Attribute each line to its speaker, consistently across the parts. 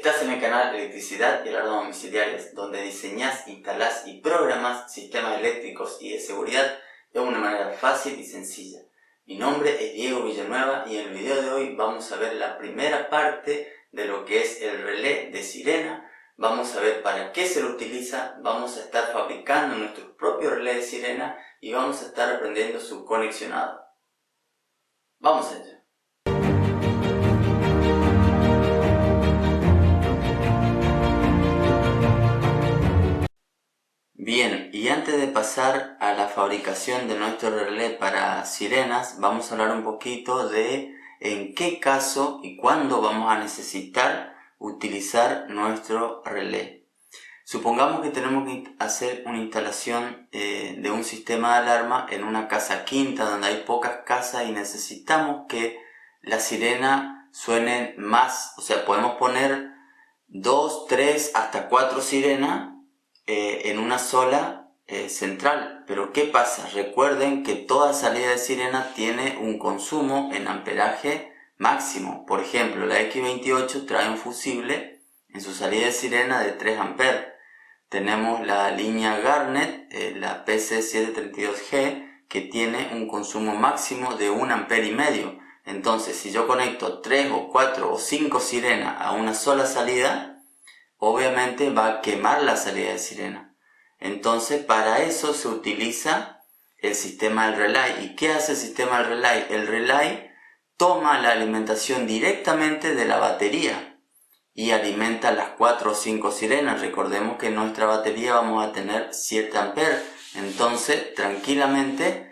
Speaker 1: Estás en el canal Electricidad y Alarmas Domiciliarias, donde diseñás, instalás y programás sistemas eléctricos y de seguridad de una manera fácil y sencilla. Mi nombre es Diego Villanueva y en el video de hoy vamos a ver la primera parte de lo que es el relé de sirena. Vamos a ver para qué se lo utiliza, vamos a estar fabricando nuestro propio relé de sirena y vamos a estar aprendiendo su conexionado. Vamos a ello. Bien, y antes de pasar a la fabricación de nuestro relé para sirenas, vamos a hablar un poquito de en qué caso y cuándo vamos a necesitar utilizar nuestro relé. Supongamos que tenemos que hacer una instalación de un sistema de alarma en una casa quinta donde hay pocas casas y necesitamos que la sirena suene más, o sea, podemos poner 2, 3, hasta 4 sirenas en una sola central. Pero ¿qué pasa? Recuerden que toda salida de sirena tiene un consumo en amperaje máximo. Por ejemplo, la X28 trae un fusible en su salida de sirena de 3 amperes. Tenemos la línea Garnet, la PC732G, que tiene un consumo máximo de 1,5 amperes. Entonces, si yo conecto 3 o 4 o 5 sirenas a una sola salida, obviamente va a quemar la salida de sirena. Entonces, para eso se utiliza el sistema del relay. ¿Y qué hace el sistema del relay? El relay toma la alimentación directamente de la batería y alimenta las 4 o 5 sirenas. Recordemos que en nuestra batería vamos a tener 7 amperes. Entonces, tranquilamente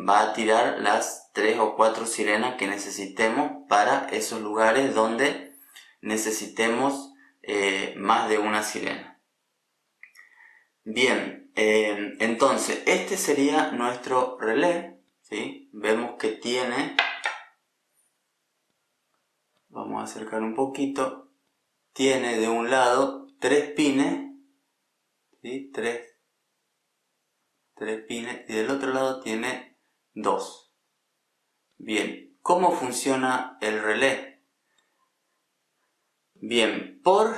Speaker 1: va a tirar las 3 o 4 sirenas que necesitemos para esos lugares donde necesitemos más de una sirena. Bien, entonces este sería nuestro relé, ¿sí? Vemos que tiene, vamos a acercar un poquito, tiene de un lado 3 pines, ¿sí? 3 pines, y del otro lado tiene 2. Bien, ¿cómo funciona el relé? Bien, por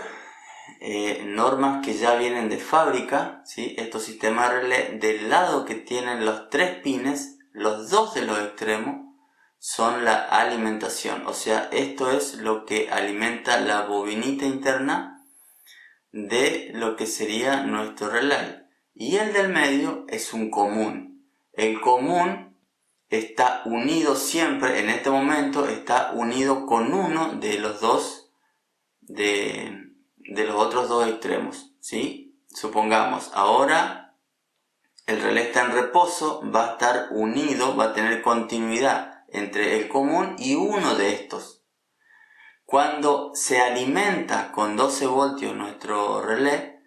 Speaker 1: normas que ya vienen de fábrica, ¿sí? Estos sistemas de relé, del lado que tienen los 3 pines, los 2 de los extremos son la alimentación. O sea, esto es lo que alimenta la bobinita interna de lo que sería nuestro relay. Y el del medio es un común. El común está unido siempre, en este momento, está unido con uno de los dos de los otros dos extremos, ¿sí? Supongamos, ahora el relé está en reposo, va a estar unido, va a tener continuidad entre el común y uno de estos. Cuando se alimenta con 12 voltios nuestro relé,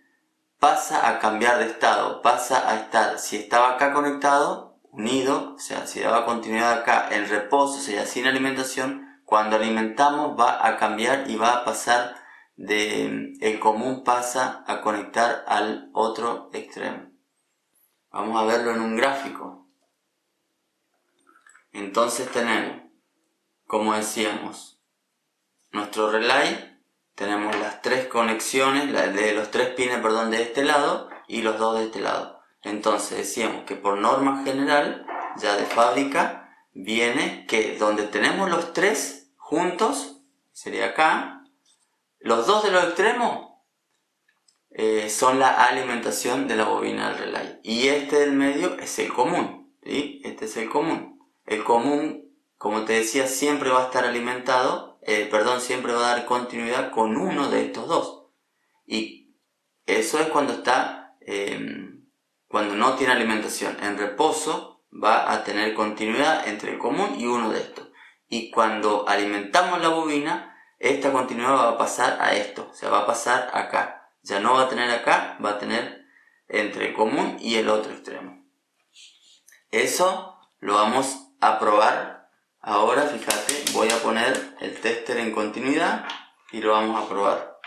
Speaker 1: pasa a cambiar de estado, pasa a estar, si estaba acá conectado, unido, o sea, si daba continuidad acá en reposo, o sea, sin alimentación, cuando alimentamos va a cambiar y va a pasar el común pasa a conectar al otro extremo. Vamos a verlo en un gráfico. Entonces tenemos, como decíamos, nuestro relay, tenemos las 3 conexiones, de los 3 pines, de este lado y los 2 de este lado. Entonces decíamos que por norma general, ya de fábrica, viene que donde tenemos los 3 juntos, sería acá, los 2 de los extremos son la alimentación de la bobina del relay. Y este del medio es el común, ¿sí? Este es el común. El común, como te decía, siempre va a estar alimentado, siempre va a dar continuidad con uno de estos dos. Y eso es cuando está, cuando no tiene alimentación. En reposo va a tener continuidad entre el común y uno de estos. Y cuando alimentamos la bobina, esta continuidad va a pasar a esto, o sea, va a pasar acá. Ya no va a tener acá, va a tener entre el común y el otro extremo. Eso lo vamos a probar. Ahora, fíjate, voy a poner el tester en continuidad y lo vamos a probar.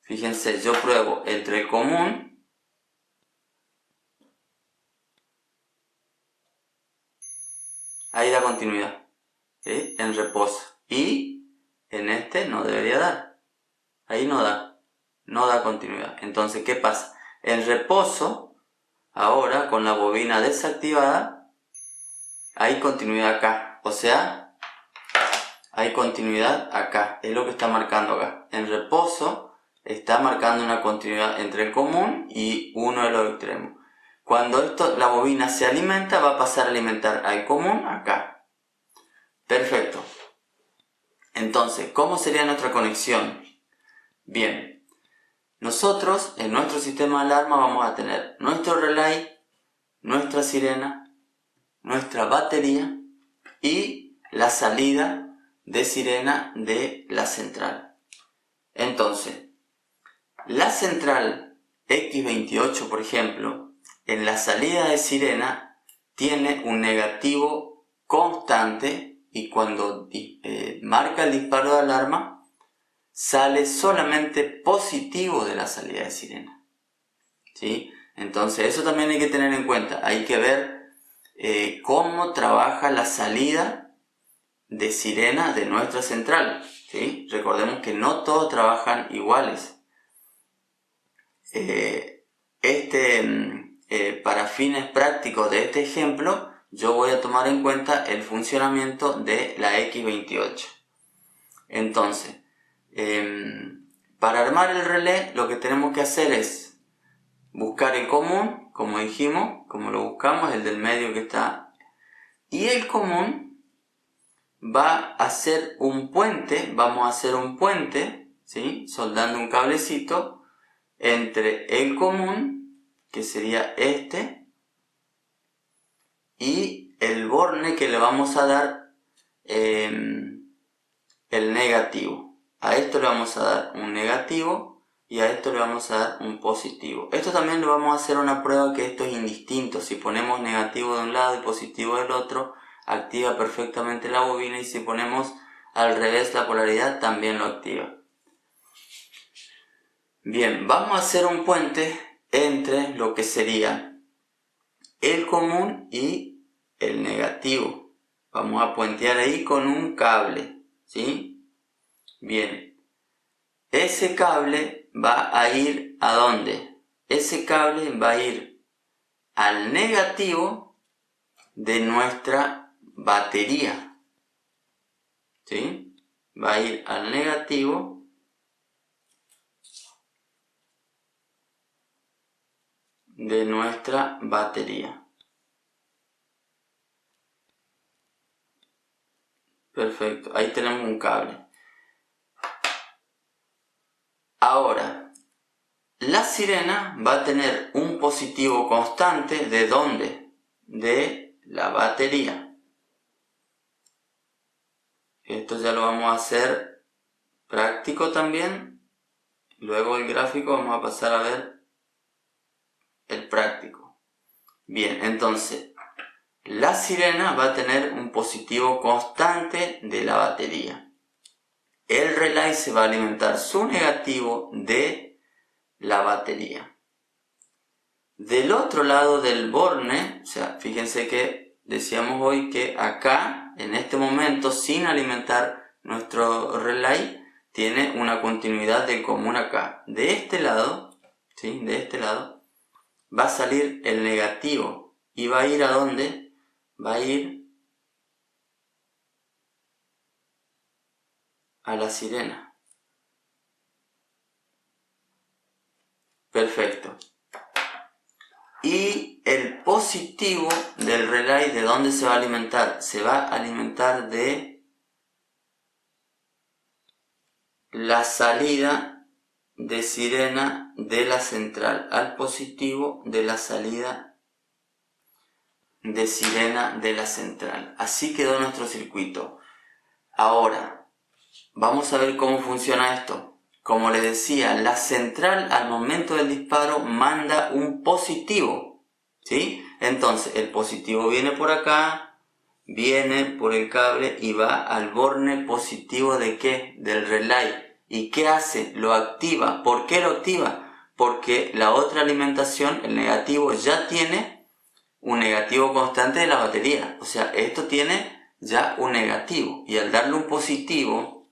Speaker 1: Fíjense, yo pruebo entre el común ahí da continuidad, ¿sí? En reposo, y en este no debería dar. Ahí no da continuidad. Entonces, ¿qué pasa? En reposo, ahora con la bobina desactivada, hay continuidad acá. O sea, hay continuidad acá. Es lo que está marcando acá. En reposo está marcando una continuidad entre el común y uno de los extremos. Cuando la bobina se alimenta, va a pasar a alimentar al común acá. Perfecto. Entonces, ¿cómo sería nuestra conexión? Bien, nosotros en nuestro sistema de alarma vamos a tener nuestro relay, nuestra sirena, nuestra batería y la salida de sirena de la central. Entonces, la central X28, por ejemplo, en la salida de sirena tiene un negativo constante y cuando marca el disparo de alarma sale solamente positivo de la salida de sirena. ¿Sí? Entonces eso también hay que tener en cuenta. Hay que ver cómo trabaja la salida de sirena de nuestra central. ¿Sí? Recordemos que no todos trabajan iguales. Para fines prácticos de este ejemplo, yo voy a tomar en cuenta el funcionamiento de la X28. Entonces, para armar el relé, lo que tenemos que hacer es buscar el común, como dijimos, como lo buscamos, el del medio que está, y el común va a hacer un puente, vamos a hacer un puente, ¿sí? Soldando un cablecito entre el común, que sería este, y el borne que le vamos a dar el negativo. A esto le vamos a dar un negativo y a esto le vamos a dar un positivo. Esto también le vamos a hacer una prueba que esto es indistinto. Si ponemos negativo de un lado y positivo del otro, activa perfectamente la bobina, y si ponemos al revés la polaridad, también lo activa. Bien, vamos a hacer un puente entre lo que sería el común y el negativo. Vamos a puentear ahí con un cable, ¿sí? Bien, ese cable va a ir ¿a dónde? Ese cable va a ir al negativo de nuestra batería, ¿sí? Va a ir al negativo de nuestra batería. Perfecto, ahí tenemos un cable. Ahora, la sirena va a tener un positivo constante, ¿de dónde? De la batería. Esto ya lo vamos a hacer práctico también. Luego el gráfico vamos a pasar a ver el práctico. Bien, entonces, la sirena va a tener un positivo constante de la batería. El relay se va a alimentar su negativo de la batería. Del otro lado del borne, o sea, fíjense que decíamos hoy que acá, en este momento, sin alimentar nuestro relay, tiene una continuidad del común acá. De este lado, ¿sí? De este lado, va a salir el negativo. ¿Y va a ir a dónde? Va a ir a la sirena. Perfecto. Y el positivo del relay, ¿de dónde se va a alimentar? Se va a alimentar de la salida de sirena de la central, al positivo de la salida de sirena de la central. Así quedó nuestro circuito. Ahora, vamos a ver cómo funciona esto. Como les decía, la central al momento del disparo manda un positivo, ¿sí? Entonces, el positivo viene por acá, viene por el cable y va al borne positivo ¿de qué? Del relay. ¿Y qué hace? Lo activa. ¿Por qué lo activa? Porque la otra alimentación, el negativo, ya tiene un negativo constante de la batería. O sea, esto tiene ya un negativo. Y al darle un positivo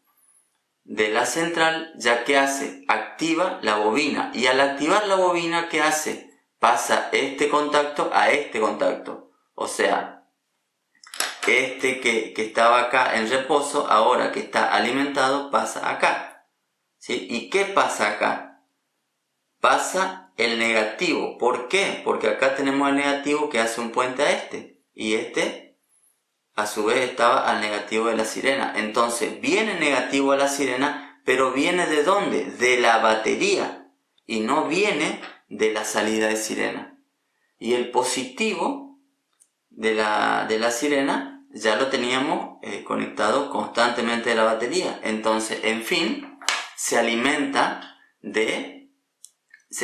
Speaker 1: de la central, ya que hace, activa la bobina, y al activar la bobina, ¿qué hace? Pasa este contacto a este contacto, o sea, este que estaba acá en reposo, ahora que está alimentado, pasa acá, ¿sí? ¿Y qué pasa acá? Pasa el negativo. ¿Por qué? Porque acá tenemos el negativo que hace un puente a este, y este a su vez estaba al negativo de la sirena. Entonces viene negativo a la sirena, pero viene ¿de dónde? De la batería, y no viene de la salida de sirena. Y el positivo de la sirena ya lo teníamos conectado constantemente a la batería. Entonces, en fin, se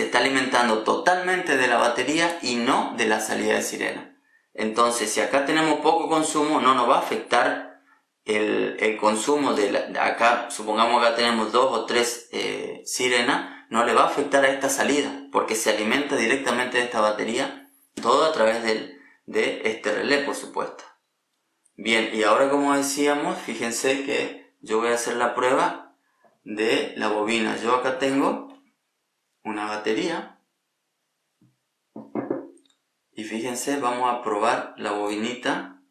Speaker 1: está alimentando totalmente de la batería y no de la salida de sirena. Entonces, si acá tenemos poco consumo, no nos va a afectar el consumo acá, supongamos que acá tenemos 2 o 3 sirenas, no le va a afectar a esta salida, porque se alimenta directamente de esta batería, todo a través de este relé, por supuesto. Bien, y ahora, como decíamos, fíjense que yo voy a hacer la prueba de la bobina. Yo acá tengo una batería, y fíjense, vamos a probar la bobinita.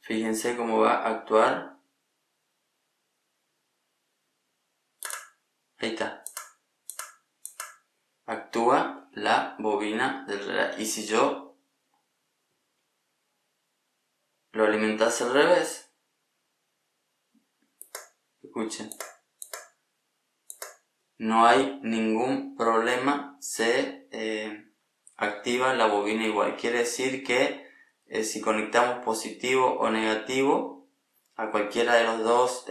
Speaker 1: Fíjense cómo va a actuar. Ahí está. Actúa la bobina del relé. Y si yo lo alimentase al revés, escuchen, no hay ningún problema, se activa la bobina igual. Quiere decir que si conectamos positivo o negativo a cualquiera de los dos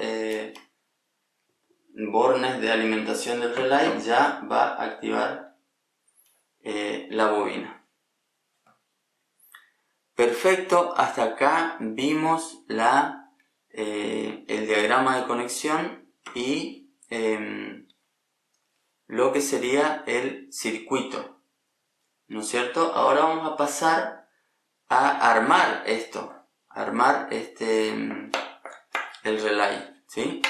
Speaker 1: bornes de alimentación del relay, ya va a activar la bobina. Perfecto, hasta acá vimos el diagrama de conexión y lo que sería el circuito, ¿no es cierto? Ahora vamos a pasar a armar el relay, ¿sí?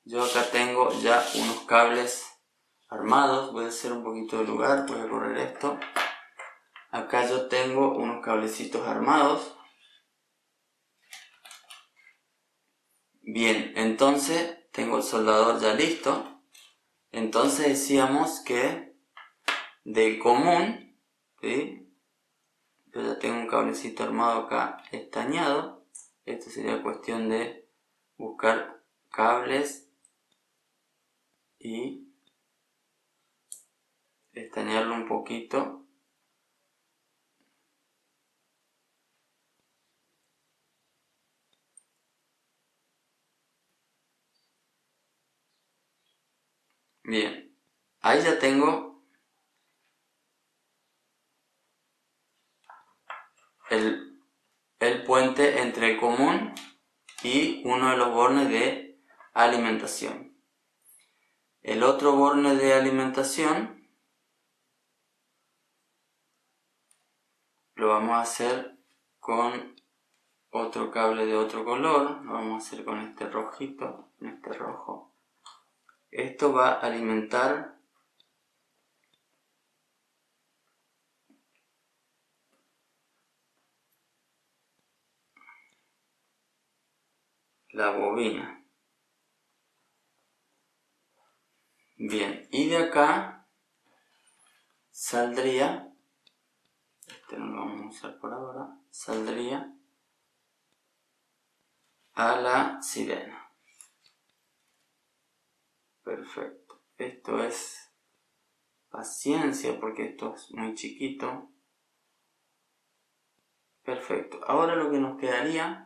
Speaker 1: Yo acá tengo ya unos cables armados. Voy a hacer un poquito de lugar, voy a correr esto. Acá yo tengo unos cablecitos armados. Bien, entonces tengo el soldador ya listo. Entonces decíamos que del común, ¿sí? Yo ya tengo un cablecito armado acá estañado. Esto sería cuestión de buscar cables y estañarlo un poquito. Bien, ahí ya tengo el puente entre el común y uno de los bornes de alimentación. El otro borne de alimentación lo vamos a hacer con otro cable de otro color. Lo vamos a hacer con este rojito, con este rojo. Esto va a alimentar la bobina. Bien, y de acá saldría, este no lo vamos a usar por ahora, saldría a la sirena. Perfecto. Esto es paciencia porque esto es muy chiquito. Perfecto. Ahora lo que nos quedaría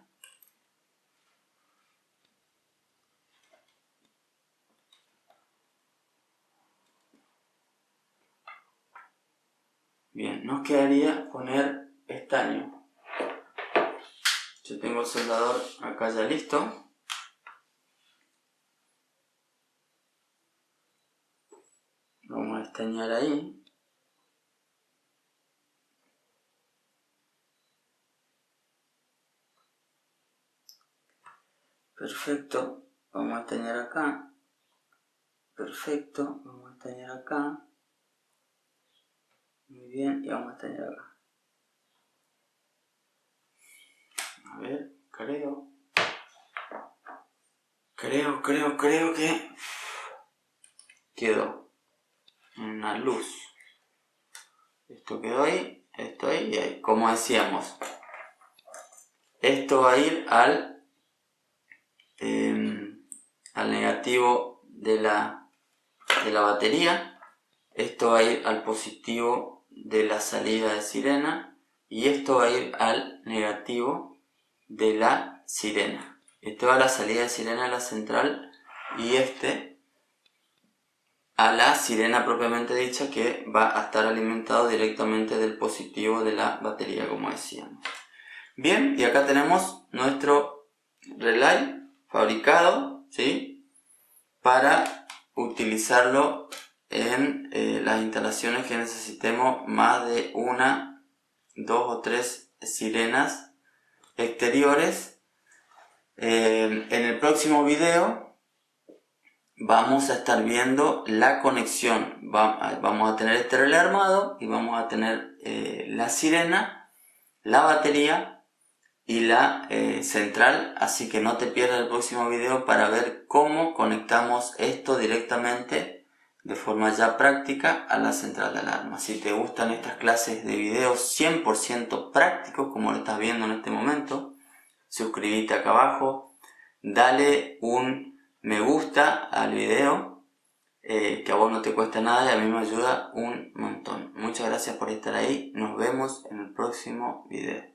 Speaker 1: nos quedaría poner estaño. Yo tengo el soldador acá ya listo. Vamos a estañar ahí. Perfecto, vamos a estañar acá. Perfecto, vamos a estañar acá. Muy bien, y vamos a estañar acá. A ver, creo que quedó una luz. Esto quedó ahí, esto ahí y ahí. Como decíamos, esto va a ir al negativo de la batería. Esto va a ir al positivo de la salida de sirena. Y esto va a ir al negativo de la sirena. Esto va a la salida de sirena a la central y este a la sirena propiamente dicha, que va a estar alimentado directamente del positivo de la batería, como decíamos. Bien, y acá tenemos nuestro relay fabricado, ¿sí?, para utilizarlo en las instalaciones que necesitemos más de una, dos o tres sirenas exteriores. En el próximo video vamos a estar viendo la conexión. Vamos a tener este relé armado y vamos a tener la sirena, la batería y la central, así que no te pierdas el próximo video para ver cómo conectamos esto directamente de forma ya práctica a la central de alarma. Si te gustan estas clases de videos 100% prácticos como lo estás viendo en este momento, suscríbete acá abajo, dale un me gusta al video, que a vos no te cuesta nada y a mí me ayuda un montón. Muchas gracias por estar ahí, nos vemos en el próximo video.